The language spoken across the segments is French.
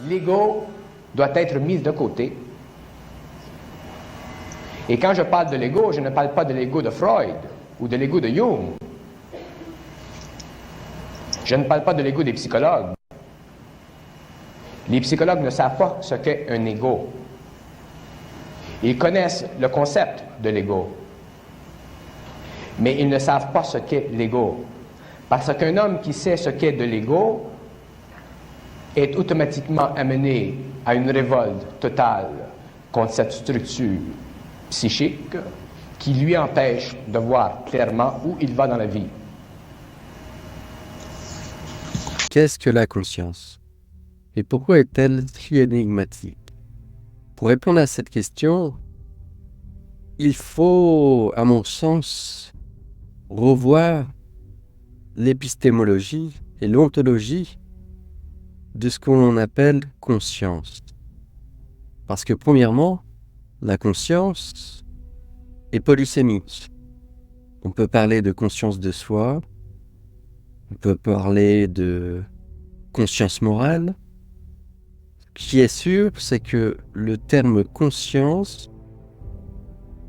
L'ego doit être mis de côté. Et quand je parle de l'ego, je ne parle pas de l'ego de Freud ou de l'ego de Jung. Je ne parle pas de l'ego des psychologues. Les psychologues ne savent pas ce qu'est un ego. Ils connaissent le concept de l'ego, mais ils ne savent pas ce qu'est l'ego. Parce qu'un homme qui sait ce qu'est de l'ego est automatiquement amené à une révolte totale contre cette structure psychique qui lui empêche de voir clairement où il va dans la vie. Qu'est-ce que la conscience? Et pourquoi est-elle si énigmatique? Pour répondre à cette question, il faut, à mon sens, revoir l'épistémologie et l'ontologie de ce qu'on appelle conscience. Parce que premièrement, la conscience est polysémique. On peut parler de conscience de soi, on peut parler de conscience morale. Ce qui est sûr, c'est que le terme conscience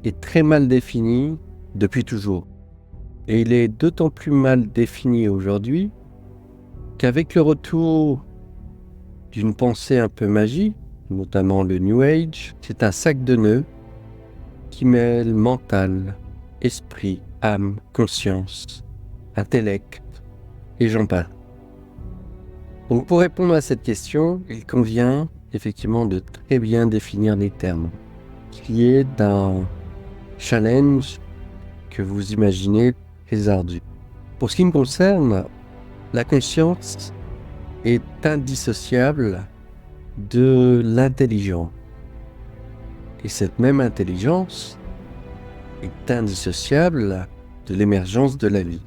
est très mal défini depuis toujours. Et il est d'autant plus mal défini aujourd'hui qu'avec le retour d'une pensée un peu magique, notamment le New Age, c'est un sac de nœuds qui mêle mental, esprit, âme, conscience, intellect, et j'en passe. Donc pour répondre à cette question, il convient effectivement de très bien définir les termes, qui est un challenge que vous imaginez très ardu. Pour ce qui me concerne, la conscience est indissociable de l'intelligence. Et cette même intelligence est indissociable de l'émergence de la vie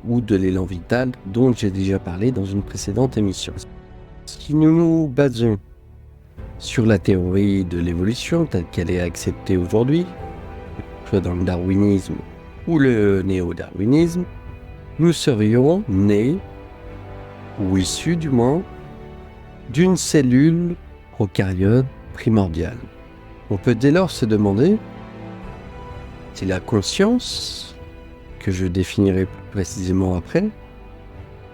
ou de l'élan vital dont j'ai déjà parlé dans une précédente émission. Si nous nous basons sur la théorie de l'évolution telle qu'elle est acceptée aujourd'hui, soit dans le darwinisme ou le néo-darwinisme, nous serions nés, ou issus du moins, d'une cellule prokaryote primordiale. On peut dès lors se demander si la conscience, que je définirai plus précisément après,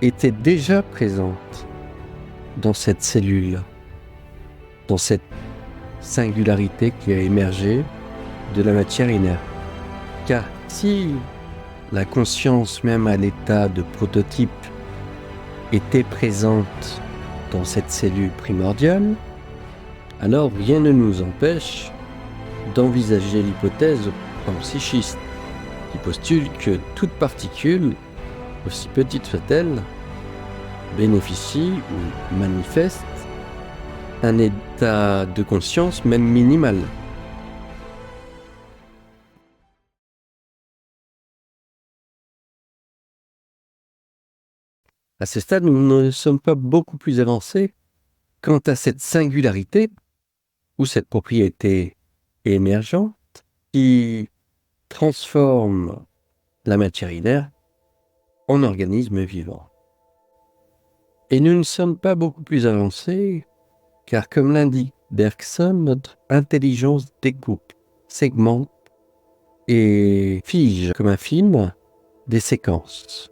était déjà présente dans cette cellule, dans cette singularité qui a émergé de la matière inerte. Car si la conscience, même à l'état de prototype, était présente dans cette cellule primordiale, alors rien ne nous empêche d'envisager l'hypothèse panpsychiste, qui postule que toute particule, aussi petite soit-elle, bénéficie ou manifeste un état de conscience même minimal. À ce stade, nous ne sommes pas beaucoup plus avancés quant à cette singularité ou cette propriété émergente qui transforme la matière inerte en organisme vivant. Et nous ne sommes pas beaucoup plus avancés car, comme l'indique Bergson, notre intelligence découpe, segmente et fige comme un film des séquences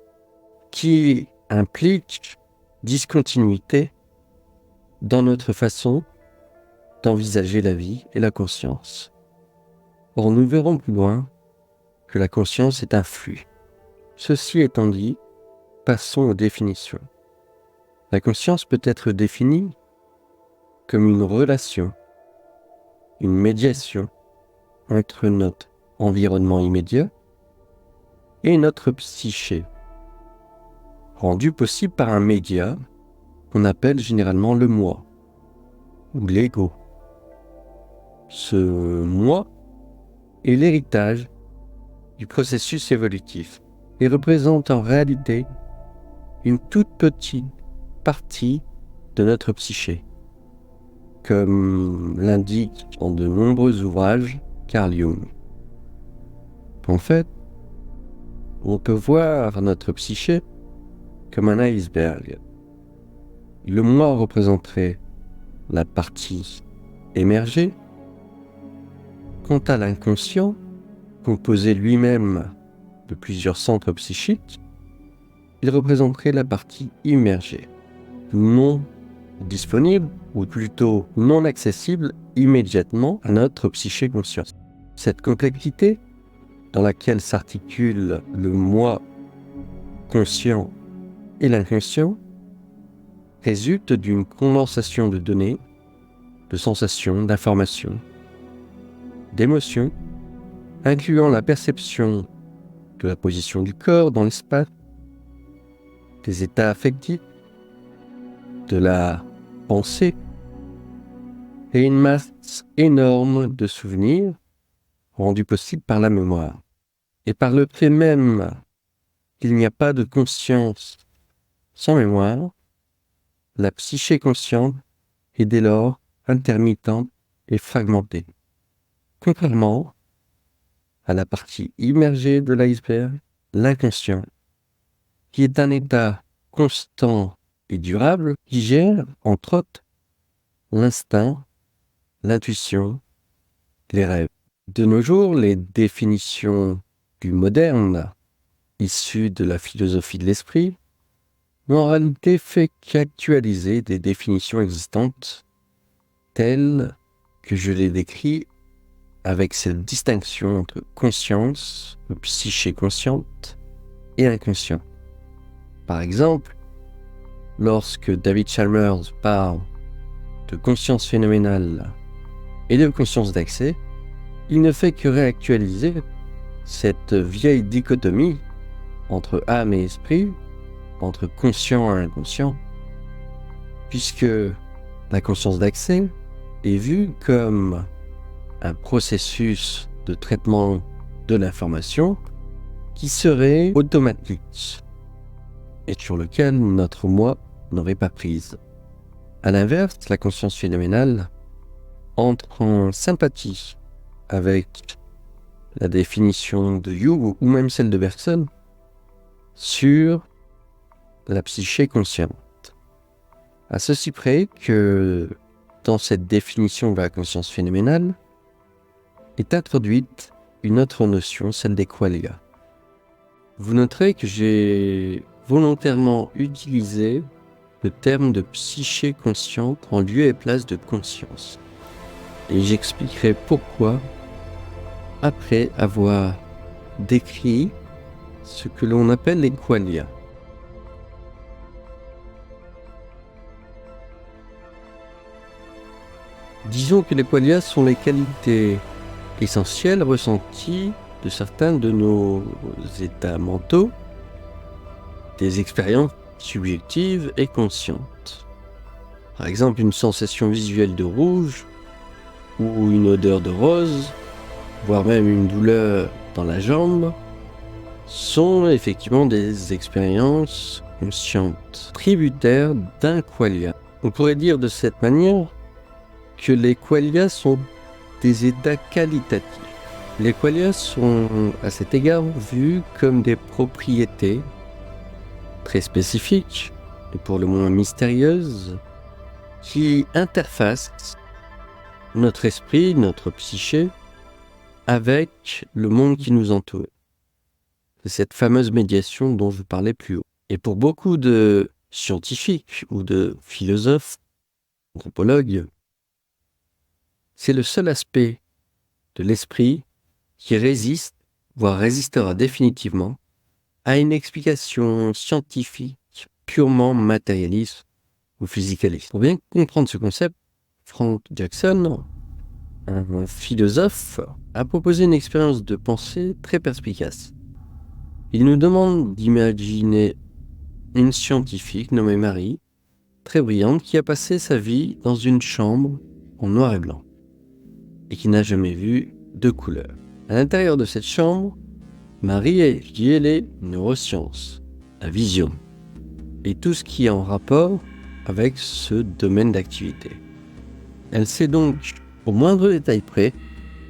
qui impliquent discontinuité dans notre façon d'envisager la vie et la conscience. Or, nous verrons plus loin que la conscience est un flux. Ceci étant dit, passons aux définitions. La conscience peut être définie comme une relation, une médiation entre notre environnement immédiat et notre psyché, rendue possible par un média qu'on appelle généralement le moi ou l'ego. Ce moi est l'héritage du processus évolutif et représente en réalité une toute petite partie de notre psyché, comme l'indique en de nombreux ouvrages Carl Jung. En fait, on peut voir notre psyché comme un iceberg. Le moi représenterait la partie émergée. Quant à l'inconscient, composé lui-même de plusieurs centres psychiques, il représenterait la partie immergée, non disponible, ou plutôt non accessible immédiatement à notre psyché consciente. Cette complexité, dans laquelle s'articule le moi conscient et l'inconscient, résulte d'une condensation de données, de sensations, d'informations, d'émotions, incluant la perception de la position du corps dans l'espace, des états affectifs, de la pensée, et une masse énorme de souvenirs rendus possibles par la mémoire. Et par le fait même qu'il n'y a pas de conscience sans mémoire, la psyché consciente est dès lors intermittente et fragmentée. Contrairement à la partie immergée de l'iceberg, l'inconscient, qui est un état constant et durable, qui gère, entre autres, l'instinct, l'intuition, les rêves. De nos jours, les définitions du moderne, issues de la philosophie de l'esprit, n'ont en réalité fait qu'actualiser des définitions existantes telles que je les décris avec cette distinction entre conscience, psyché consciente et inconscient. Par exemple, lorsque David Chalmers parle de conscience phénoménale et de conscience d'accès, il ne fait que réactualiser cette vieille dichotomie entre âme et esprit, entre conscient et inconscient, puisque la conscience d'accès est vue comme un processus de traitement de l'information qui serait automatique et sur lequel notre moi n'aurait pas prise. À l'inverse, la conscience phénoménale entre en sympathie avec la définition de Jung ou même celle de Bergson sur la psyché consciente. À ceci près que dans cette définition de la conscience phénoménale est introduite une autre notion, celle des qualia. Vous noterez que j'ai volontairement utilisé le terme de psyché consciente en lieu et place de conscience. Et j'expliquerai pourquoi après avoir décrit ce que l'on appelle les qualia. Disons que les qualia sont les qualités essentielles ressenties de certains de nos états mentaux, des expériences subjectives et conscientes. Par exemple, une sensation visuelle de rouge ou une odeur de rose, voire même une douleur dans la jambe, sont effectivement des expériences conscientes, tributaires d'un qualia. On pourrait dire de cette manière que les qualia sont des états qualitatifs. Les qualia sont à cet égard vus comme des propriétés très spécifiques et pour le moins mystérieuses qui interfacent notre esprit, notre psyché avec le monde qui nous entoure. C'est cette fameuse médiation dont je parlais plus haut. Et pour beaucoup de scientifiques ou de philosophes, anthropologues, c'est le seul aspect de l'esprit qui résiste, voire résistera définitivement, à une explication scientifique purement matérialiste ou physicaliste. Pour bien comprendre ce concept, Frank Jackson, un philosophe, a proposé une expérience de pensée très perspicace. Il nous demande d'imaginer une scientifique nommée Marie, très brillante, qui a passé sa vie dans une chambre en noir et blanc et qui n'a jamais vu de couleur. À l'intérieur de cette chambre, Marie a étudié les neurosciences, la vision et tout ce qui est en rapport avec ce domaine d'activité. Elle sait donc, au moindre détail près,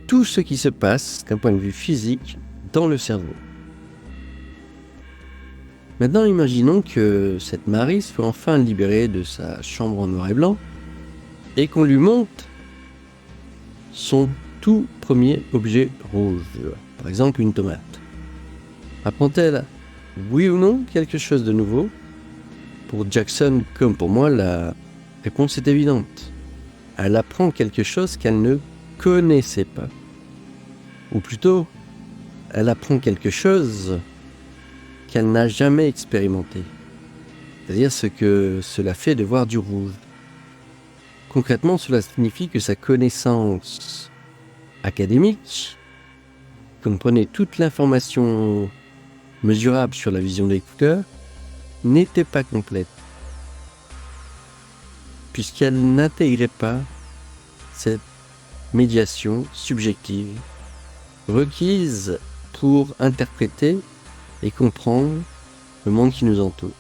tout ce qui se passe d'un point de vue physique dans le cerveau. Maintenant, imaginons que cette Marie soit enfin libérée de sa chambre en noir et blanc et qu'on lui montre son tout premier objet rouge, par exemple une tomate. Apprend-elle, oui ou non, quelque chose de nouveau? Pour Jackson, comme pour moi, la réponse est évidente. Elle apprend quelque chose qu'elle ne connaissait pas. Ou plutôt, elle apprend quelque chose qu'elle n'a jamais expérimenté. C'est-à-dire ce que cela fait de voir du rouge. Concrètement, cela signifie que sa connaissance académique comprenait toute l'information mesurable sur la vision des couleurs n'était pas complète, puisqu'elle n'intégrait pas cette médiation subjective requise pour interpréter et comprendre le monde qui nous entoure.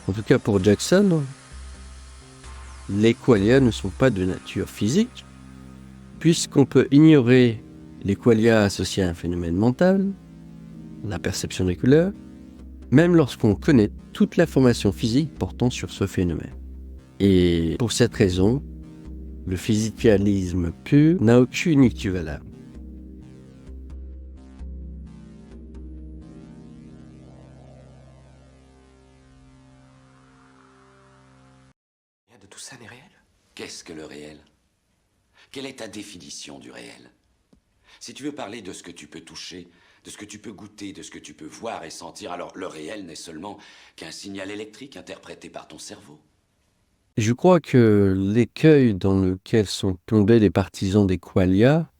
En tout cas pour Jackson, les qualia ne sont pas de nature physique, puisqu'on peut ignorer les qualia associés à un phénomène mental, la perception des couleurs, même lorsqu'on connaît toute l'information physique portant sur ce phénomène. Et pour cette raison, le physicalisme pur n'a aucune équivalence. Rien de tout ça n'est réel. Qu'est-ce que le réel? Quelle est ta définition du réel? Si tu veux parler de ce que tu peux toucher, de ce que tu peux goûter, de ce que tu peux voir et sentir, alors le réel n'est seulement qu'un signal électrique interprété par ton cerveau. Je crois que l'écueil dans lequel sont tombés les partisans des qualia,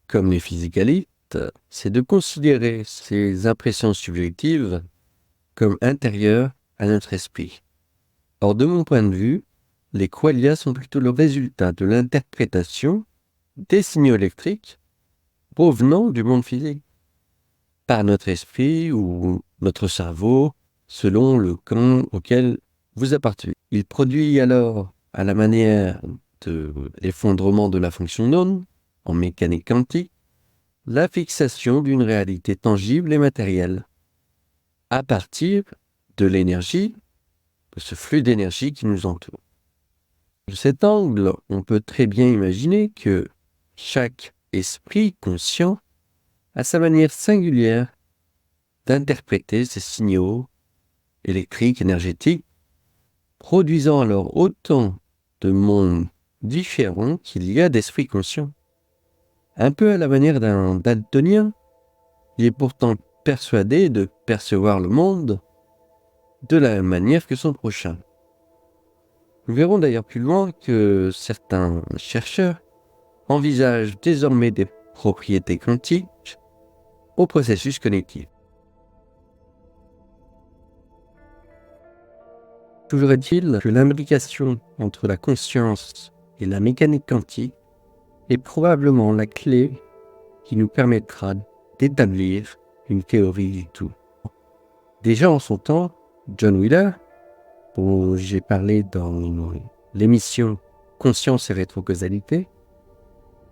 comme les physicalistes, c'est de considérer ces impressions subjectives comme intérieures à notre esprit. Or, de mon point de vue, les qualia sont plutôt le résultat de l'interprétation des signaux électriques provenant du monde physique, par notre esprit ou notre cerveau, selon le camp auquel vous appartenez. Il produit alors, à la manière de l'effondrement de la fonction none, en mécanique quantique, la fixation d'une réalité tangible et matérielle, à partir de l'énergie, de ce flux d'énergie qui nous entoure. De cet angle, on peut très bien imaginer que chaque esprit conscient a sa manière singulière d'interpréter ces signaux électriques, énergétiques, produisant alors autant de mondes différents qu'il y a d'esprits conscients. Un peu à la manière d'un daltonien, il est pourtant persuadé de percevoir le monde de la même manière que son prochain. Nous verrons d'ailleurs plus loin que certains chercheurs envisagent désormais des propriétés quantiques au processus cognitif. Toujours est-il que l'imbrication entre la conscience et la mécanique quantique est probablement la clé qui nous permettra d'établir une théorie du tout. Déjà en son temps, John Wheeler, dont j'ai parlé dans l'émission Conscience et rétrocausalité,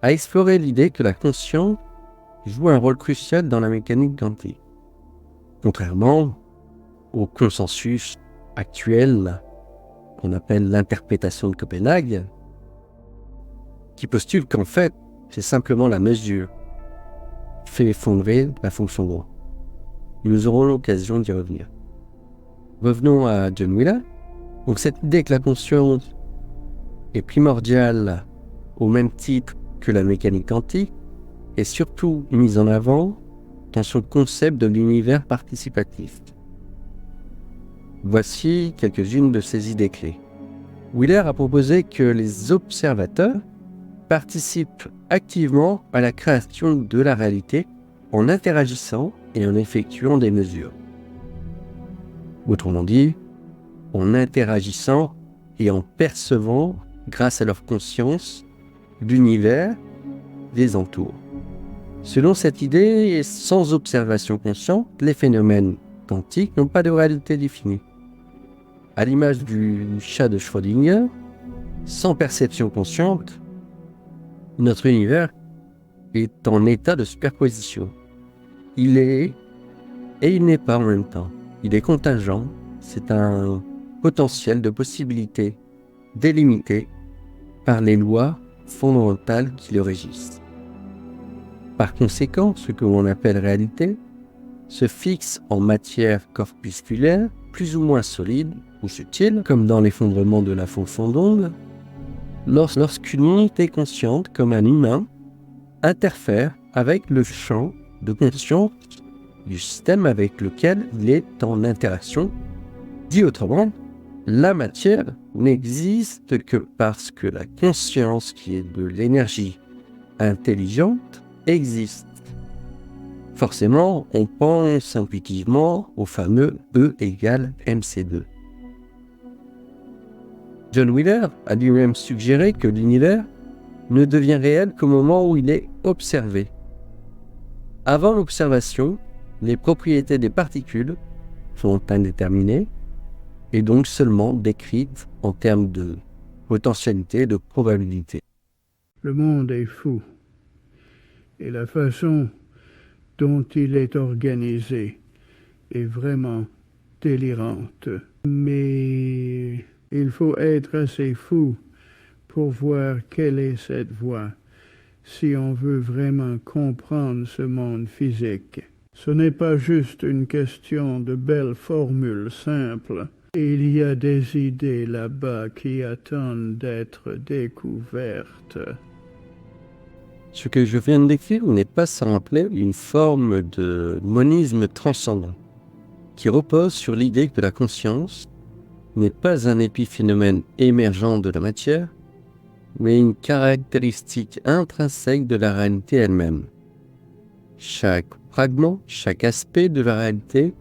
a exploré l'idée que la conscience joue un rôle crucial dans la mécanique quantique. Contrairement au consensus actuel qu'on appelle l'interprétation de Copenhague, qui postule qu'en fait, c'est simplement la mesure qui fait effondrer la fonction droit. Nous aurons l'occasion d'y revenir. Revenons à John Wheeler. Donc cette idée que la conscience est primordiale au même titre que la mécanique quantique est surtout mise en avant dans son concept de l'univers participatif. Voici quelques-unes de ses idées clés. Wheeler a proposé que les observateurs participent activement à la création de la réalité en interagissant et en effectuant des mesures. Autrement dit, en interagissant et en percevant, grâce à leur conscience, l'univers les entoure. Selon cette idée, sans observation consciente, les phénomènes quantiques n'ont pas de réalité définie. À l'image du chat de Schrödinger, sans perception consciente, notre univers est en état de superposition. Il est et il n'est pas en même temps. Il est contingent, c'est un potentiel de possibilités délimité par les lois fondamentales qui le régissent. Par conséquent, ce que l'on appelle réalité se fixe en matière corpusculaire plus ou moins solide ou subtile, comme dans l'effondrement de la fonction d'onde, lorsqu'une unité consciente, comme un humain, interfère avec le champ de conscience du système avec lequel il est en interaction. Dit autrement, la matière n'existe que parce que la conscience, qui est de l'énergie intelligente, existe. Forcément, on pense intuitivement au fameux E égale mc2. John Wheeler a lui-même suggéré que l'univers ne devient réel qu'au moment où il est observé. Avant l'observation, les propriétés des particules sont indéterminées et donc seulement décrites en termes de potentialité, de probabilité. Le monde est fou et la façon dont il est organisé est vraiment délirante. Mais il faut être assez fou pour voir quelle est cette voie si on veut vraiment comprendre ce monde physique. Ce n'est pas juste une question de belles formules simples. Il y a des idées là-bas qui attendent d'être découvertes. Ce que je viens de décrire n'est pas sans rappeler une forme de monisme transcendant, qui repose sur l'idée que la conscience n'est pas un épiphénomène émergent de la matière, mais une caractéristique intrinsèque de la réalité elle-même. Chaque fragment, chaque aspect de la réalité,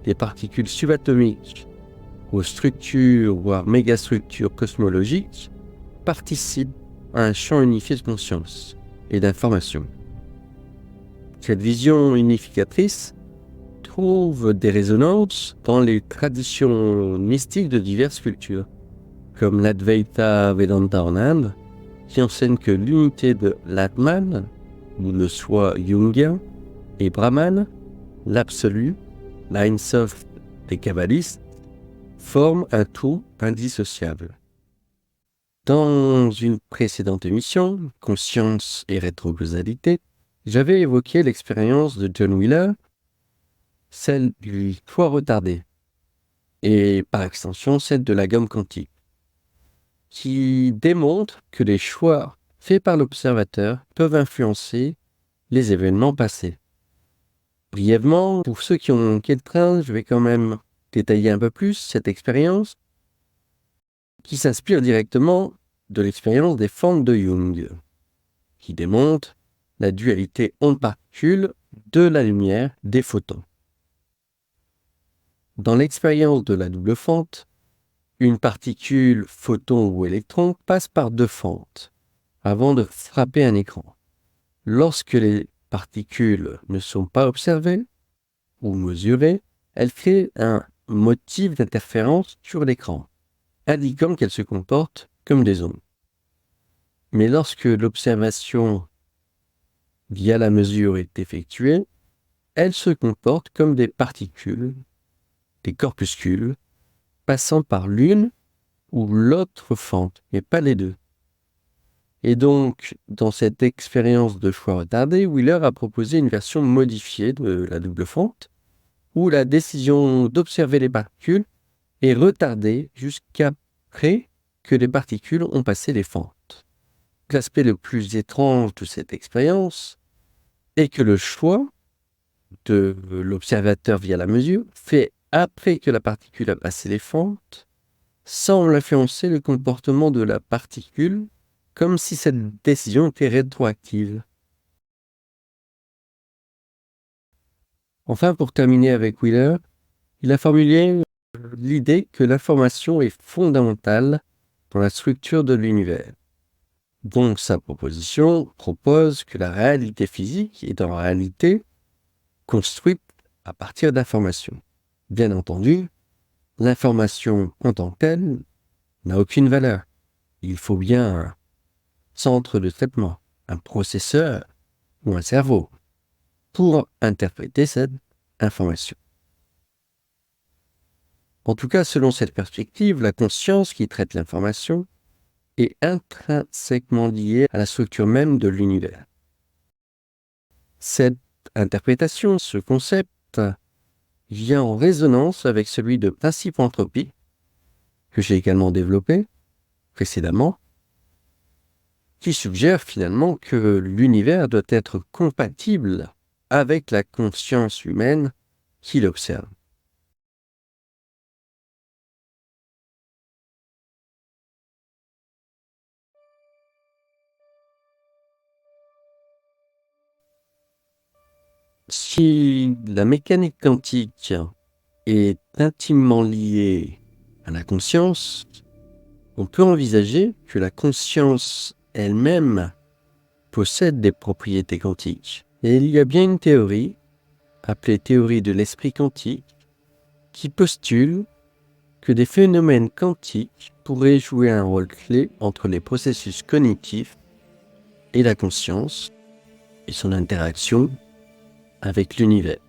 des particules subatomiques aux structures, voire mégastructures cosmologiques, participe à un champ unifié de conscience et d'information. Cette vision unificatrice trouve des résonances dans les traditions mystiques de diverses cultures, comme l'Advaita Vedanta en Inde, qui enseigne que l'unité de l'Atman, ou le soi jungien, et Brahman, l'absolu, l'Ein Sof des kabbalistes, forment un tout indissociable. Dans une précédente émission, Conscience et rétrocausalité, j'avais évoqué l'expérience de John Wheeler, celle du choix retardé, et par extension celle de la gomme quantique, qui démontre que les choix faits par l'observateur peuvent influencer les événements passés. Brièvement, pour ceux qui ont manqué le train, je vais quand même détailler un peu plus cette expérience qui s'inspire directement de l'expérience des formes de Jung, qui démontre la dualité onde-particule de la lumière des photons. Dans l'expérience de la double fente, une particule, photon ou électron passe par deux fentes avant de frapper un écran. Lorsque les particules ne sont pas observées ou mesurées, elles créent un motif d'interférence sur l'écran, indiquant qu'elles se comportent comme des ondes. Mais lorsque l'observation via la mesure est effectuée, elles se comportent comme des particules, des corpuscules, passant par l'une ou l'autre fente, mais pas les deux. Et donc, dans cette expérience de choix retardé, Wheeler a proposé une version modifiée de la double fente, où la décision d'observer les particules est retardée jusqu'après que les particules ont passé les fentes. L'aspect le plus étrange de cette expérience est que le choix de l'observateur via la mesure, fait après que la particule a passé les fentes, semble influencer le comportement de la particule, comme si cette décision était rétroactive. Enfin, pour terminer avec Wheeler, il a formulé l'idée que l'information est fondamentale dans la structure de l'univers. Donc sa proposition propose que la réalité physique est en réalité construite à partir d'informations. Bien entendu, l'information en tant que telle n'a aucune valeur. Il faut bien un centre de traitement, un processeur ou un cerveau pour interpréter cette information. En tout cas, selon cette perspective, la conscience qui traite l'information est intrinsèquement lié à la structure même de l'univers. Cette interprétation, ce concept, vient en résonance avec celui de principe entropie, que j'ai également développé précédemment, qui suggère finalement que l'univers doit être compatible avec la conscience humaine qui l'observe. Si la mécanique quantique est intimement liée à la conscience, on peut envisager que la conscience elle-même possède des propriétés quantiques. Et il y a bien une théorie, appelée théorie de l'esprit quantique, qui postule que des phénomènes quantiques pourraient jouer un rôle clé entre les processus cognitifs et la conscience et son interaction avec l'univers.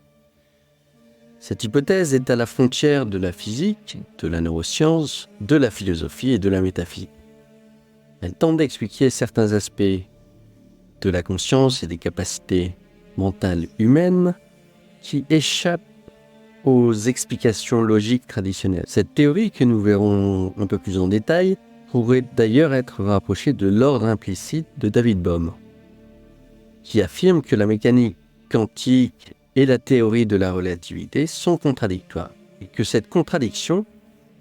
Cette hypothèse est à la frontière de la physique, de la neuroscience, de la philosophie et de la métaphysique. Elle tente d'expliquer certains aspects de la conscience et des capacités mentales humaines qui échappent aux explications logiques traditionnelles. Cette théorie, que nous verrons un peu plus en détail, pourrait d'ailleurs être rapprochée de l'ordre implicite de David Bohm, qui affirme que la mécanique quantique et la théorie de la relativité sont contradictoires, et que cette contradiction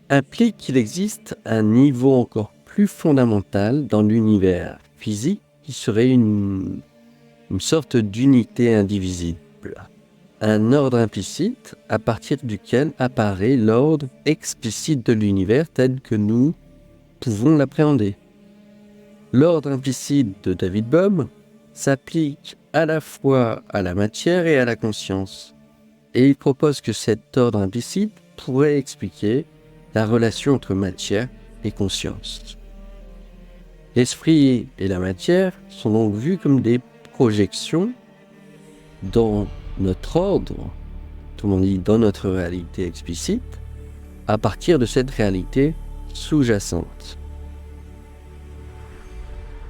implique qu'il existe un niveau encore plus fondamental dans l'univers physique qui serait une sorte d'unité indivisible. Un ordre implicite à partir duquel apparaît l'ordre explicite de l'univers tel que nous pouvons l'appréhender. L'ordre implicite de David Bohm s'applique à la fois à la matière et à la conscience. Et il propose que cet ordre implicite pourrait expliquer la relation entre matière et conscience. L'esprit et la matière sont donc vus comme des projections dans notre ordre, autrement dit dans notre réalité explicite, à partir de cette réalité sous-jacente.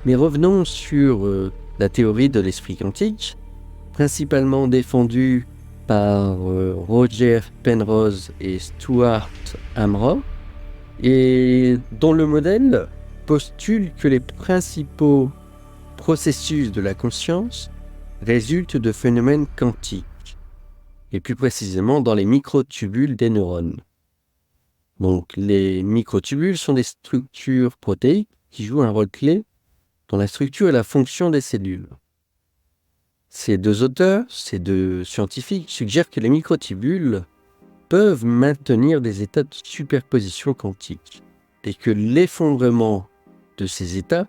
Mais revenons sur la théorie de l'esprit quantique, principalement défendue par Roger Penrose et Stuart Hameroff, et dont le modèle postule que les principaux processus de la conscience résultent de phénomènes quantiques, et plus précisément dans les microtubules des neurones. Donc les microtubules sont des structures protéiques qui jouent un rôle clé dans la structure et la fonction des cellules. Ces deux auteurs, ces deux scientifiques, suggèrent que les microtubules peuvent maintenir des états de superposition quantique et que l'effondrement de ces états,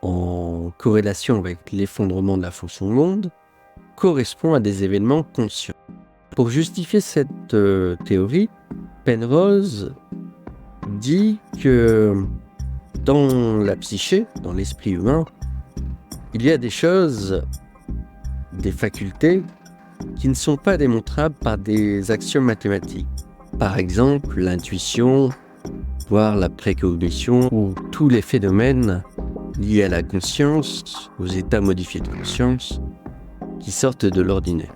en corrélation avec l'effondrement de la fonction d'onde, correspond à des événements conscients. Pour justifier cette théorie, Penrose dit que dans la psyché, dans l'esprit humain, il y a des choses, des facultés, qui ne sont pas démontrables par des actions mathématiques. Par exemple, l'intuition, voire la précognition, ou tous les phénomènes liés à la conscience, aux états modifiés de conscience, qui sortent de l'ordinaire.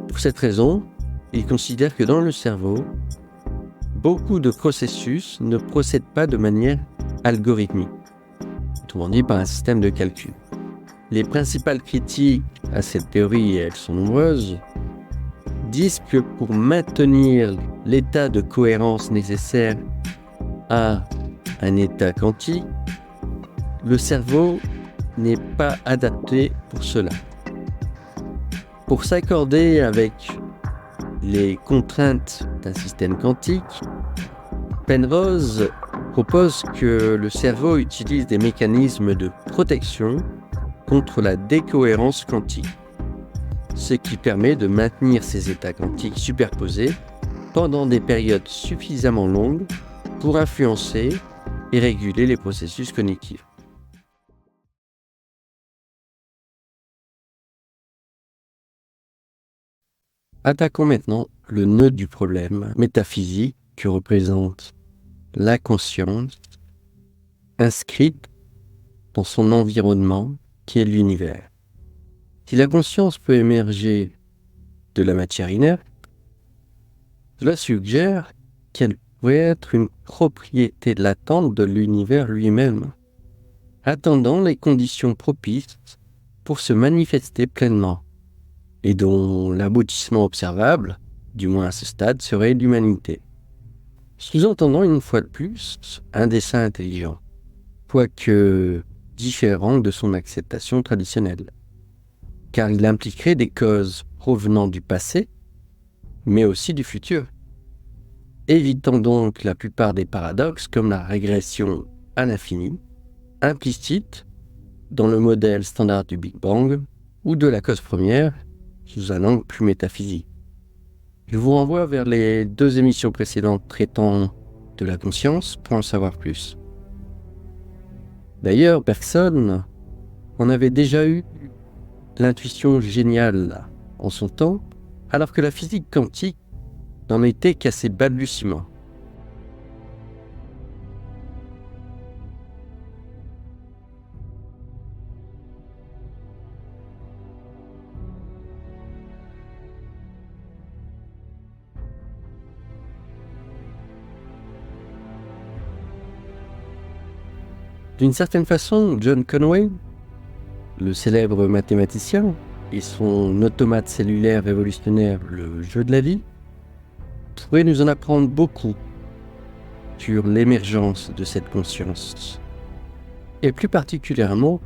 Pour cette raison, il considère que dans le cerveau, beaucoup de processus ne procèdent pas de manière algorithmique, autrement dit par un système de calcul. Les principales critiques à cette théorie, et elles sont nombreuses, disent que pour maintenir l'état de cohérence nécessaire à un état quantique, le cerveau n'est pas adapté pour cela. Pour s'accorder avec les contraintes d'un système quantique, Penrose propose que le cerveau utilise des mécanismes de protection contre la décohérence quantique, ce qui permet de maintenir ces états quantiques superposés pendant des périodes suffisamment longues pour influencer et réguler les processus cognitifs. Attaquons maintenant le nœud du problème métaphysique que représente la conscience inscrite dans son environnement qui est l'univers. Si la conscience peut émerger de la matière inerte, cela suggère qu'elle pourrait être une propriété latente de l'univers lui-même, attendant les conditions propices pour se manifester pleinement, et dont l'aboutissement observable, du moins à ce stade, serait l'humanité. Sous-entendant une fois de plus un dessein intelligent, quoique différent de son acceptation traditionnelle, car il impliquerait des causes provenant du passé, mais aussi du futur, évitant donc la plupart des paradoxes comme la régression à l'infini, implicite dans le modèle standard du Big Bang ou de la cause première sous un angle plus métaphysique. Je vous renvoie vers les 2 émissions précédentes traitant de la conscience pour en savoir plus. D'ailleurs, Bergson en avait déjà eu l'intuition géniale en son temps, alors que la physique quantique n'en était qu'à ses balbutiements. D'une certaine façon, John Conway, le célèbre mathématicien, et son automate cellulaire révolutionnaire, le jeu de la vie, pourrait nous en apprendre beaucoup sur l'émergence de cette conscience, et plus particulièrement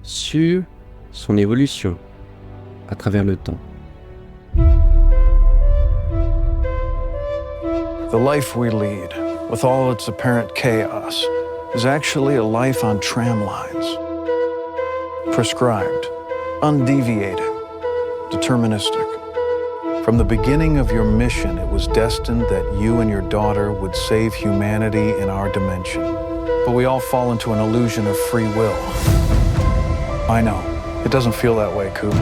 sur son évolution à travers le temps. The life we lead, with all its apparent chaos, is actually a life on tram lines. Prescribed, undeviating, deterministic. From the beginning of your mission, it was destined that you and your daughter would save humanity in our dimension. But we all fall into an illusion of free will. I know, it doesn't feel that way, Coop.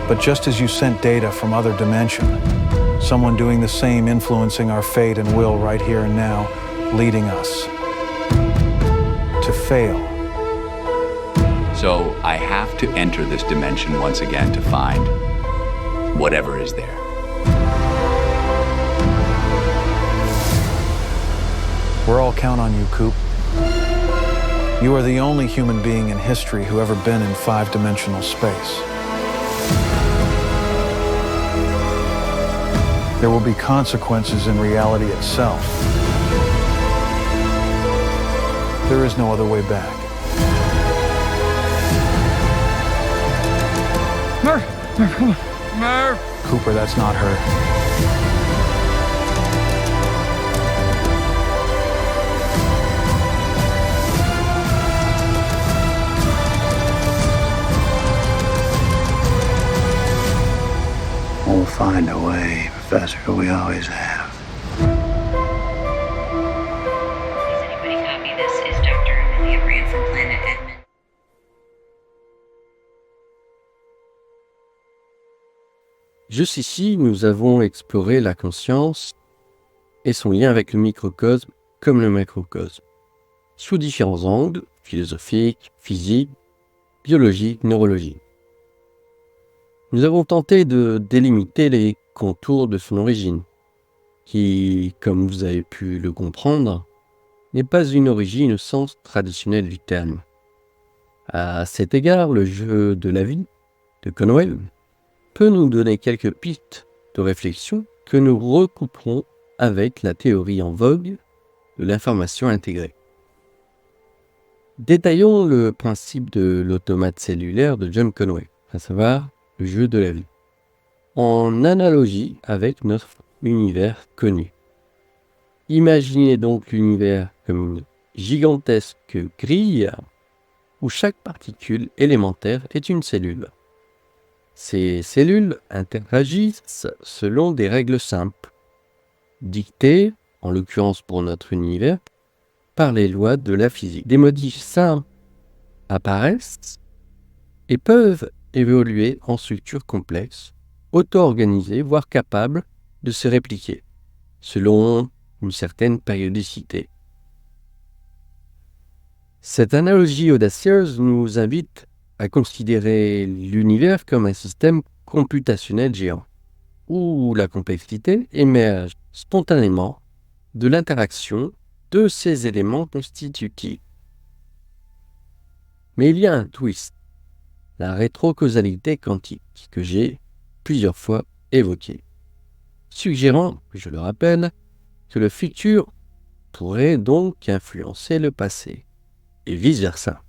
But just as you sent data from other dimension, someone doing the same influencing our fate and will right here and now, leading us to fail. So I have to enter this dimension once again to find whatever is there. We're all count on you, Coop. You are the only human being in history who ever been in 5-dimensional space. There will be consequences in reality itself. There is no other way back. Murph! Cooper, that's not her. We'll find a way, Professor. We always have. Does anybody copy? This is Dr. Amelia Brand from Planet Edmund. Jusqu'ici, nous avons exploré la conscience et son lien avec le microcosme comme le macrocosme, sous différents angles, philosophiques, physiques, biologiques, neurologiques. Nous avons tenté de délimiter les contours de son origine, qui, comme vous avez pu le comprendre, n'est pas une origine au sens traditionnel du terme. À cet égard, le jeu de la vie de Conway peut nous donner quelques pistes de réflexion que nous recouperons avec la théorie en vogue de l'information intégrée. Détaillons le principe de l'automate cellulaire de John Conway, à savoir le jeu de la vie, en analogie avec notre univers connu. Imaginez donc l'univers comme une gigantesque grille où chaque particule élémentaire est une cellule. Ces cellules interagissent selon des règles simples, dictées, en l'occurrence pour notre univers, par les lois de la physique. Des modifs simples apparaissent et peuvent évoluer en structures complexes, auto-organisées, voire capables de se répliquer, selon une certaine périodicité. Cette analogie audacieuse nous invite à considérer l'univers comme un système computationnel géant, où la complexité émerge spontanément de l'interaction de ces éléments constitutifs. Mais il y a un twist, la rétrocausalité quantique, que j'ai plusieurs fois évoquée, suggérant, je le rappelle, que le futur pourrait donc influencer le passé, et vice-versa.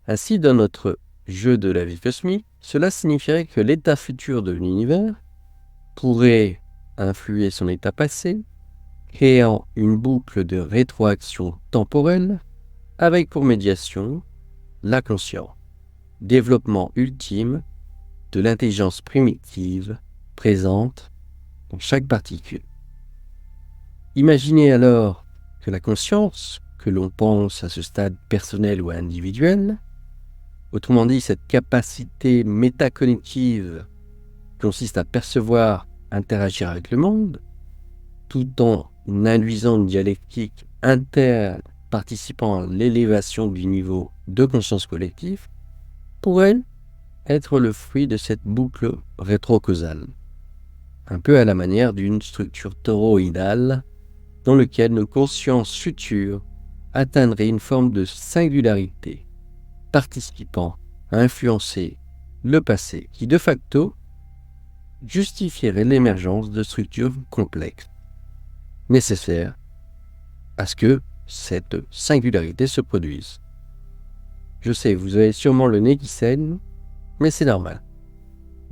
Ainsi, dans notre jeu de la vie cosmique, cela signifierait que l'état futur de l'univers pourrait influer son état passé, créant une boucle de rétroaction temporelle avec pour médiation la conscience, développement ultime de l'intelligence primitive présente dans chaque particule. Imaginez alors que la conscience, que l'on pense à ce stade personnel ou individuel, autrement dit cette capacité métacognitive consiste à percevoir, interagir avec le monde, tout en induisant une dialectique interne participant à l'élévation du niveau de conscience collective, pourrait être le fruit de cette boucle rétrocausale, un peu à la manière d'une structure toroïdale dans laquelle nos consciences futures atteindraient une forme de singularité, participant à influencer le passé qui, de facto, justifierait l'émergence de structures complexes, nécessaires à ce que cette singularité se produise. Je sais, vous avez sûrement le nez qui saigne, mais c'est normal.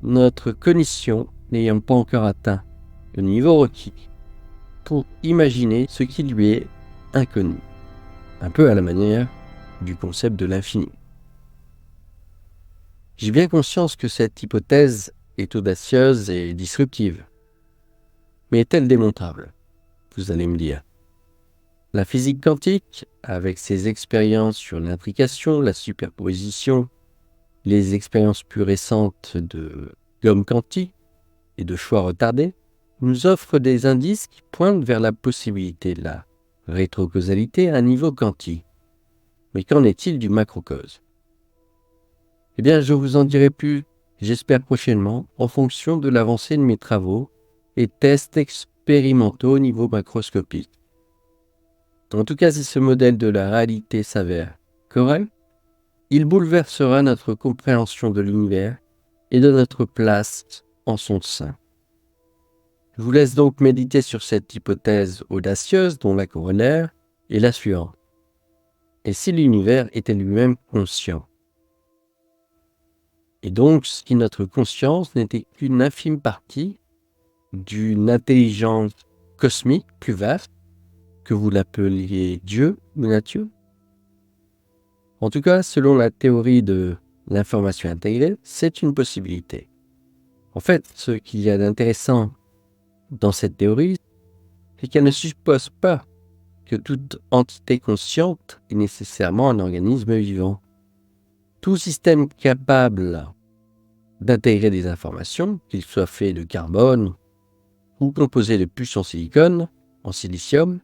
Notre cognition n'ayant pas encore atteint le niveau requis pour imaginer ce qui lui est inconnu, un peu à la manière du concept de l'infini. J'ai bien conscience que cette hypothèse est audacieuse et disruptive. Mais est-elle démontrable? Vous allez me dire. La physique quantique, avec ses expériences sur l'intrication, la superposition, les expériences plus récentes de gomme quantique et de choix retardés, nous offre des indices qui pointent vers la possibilité de la rétrocausalité à un niveau quantique. Mais qu'en est-il du macrocosme? Eh bien, je vous en dirai plus, j'espère prochainement, en fonction de l'avancée de mes travaux et tests expérimentaux au niveau macroscopique. En tout cas, si ce modèle de la réalité s'avère correct, il bouleversera notre compréhension de l'univers et de notre place en son sein. Je vous laisse donc méditer sur cette hypothèse audacieuse dont la corollaire est la suivante. Et si l'univers était lui-même conscient? Et donc, si notre conscience n'était qu'une infime partie d'une intelligence cosmique plus vaste, que vous l'appeliez Dieu ou nature? En tout cas, selon la théorie de l'information intégrée, c'est une possibilité. En fait, ce qu'il y a d'intéressant dans cette théorie, c'est qu'elle ne suppose pas que toute entité consciente est nécessairement un organisme vivant. Tout système capable d'intégrer des informations, qu'il soit fait de carbone ou composé de puces en silicone, en silicium,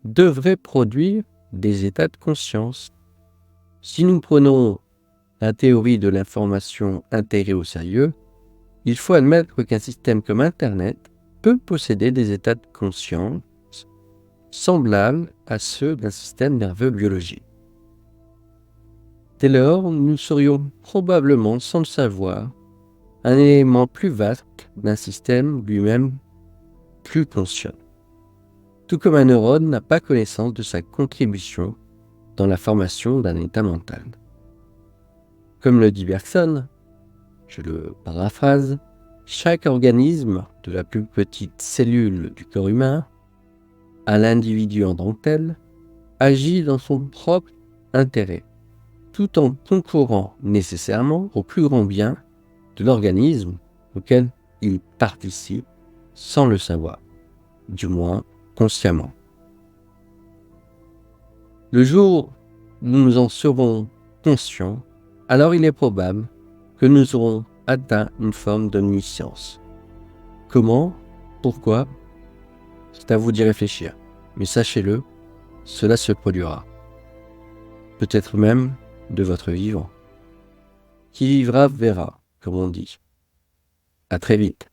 devrait produire des états de conscience. Si nous prenons la théorie de l'information intégrée au sérieux, il faut admettre qu'un système comme Internet peut posséder des états de conscience semblables à ceux d'un système nerveux biologique. Dès lors, nous serions probablement, sans le savoir, un élément plus vaste d'un système lui-même plus conscient. Tout comme un neurone n'a pas connaissance de sa contribution dans la formation d'un état mental. Comme le dit Bergson, je le paraphrase, chaque organisme, de la plus petite cellule du corps humain à l'individu en tant que tel, agit dans son propre intérêt, tout en concourant nécessairement au plus grand bien de l'organisme auquel il participe sans le savoir, du moins consciemment. Le jour où nous en serons conscients, alors il est probable que nous aurons atteint une forme d'omniscience. Comment? Pourquoi? C'est à vous d'y réfléchir. Mais sachez-le, cela se produira. peut-être même de votre vivant. Qui vivra verra, comme on dit. À très vite.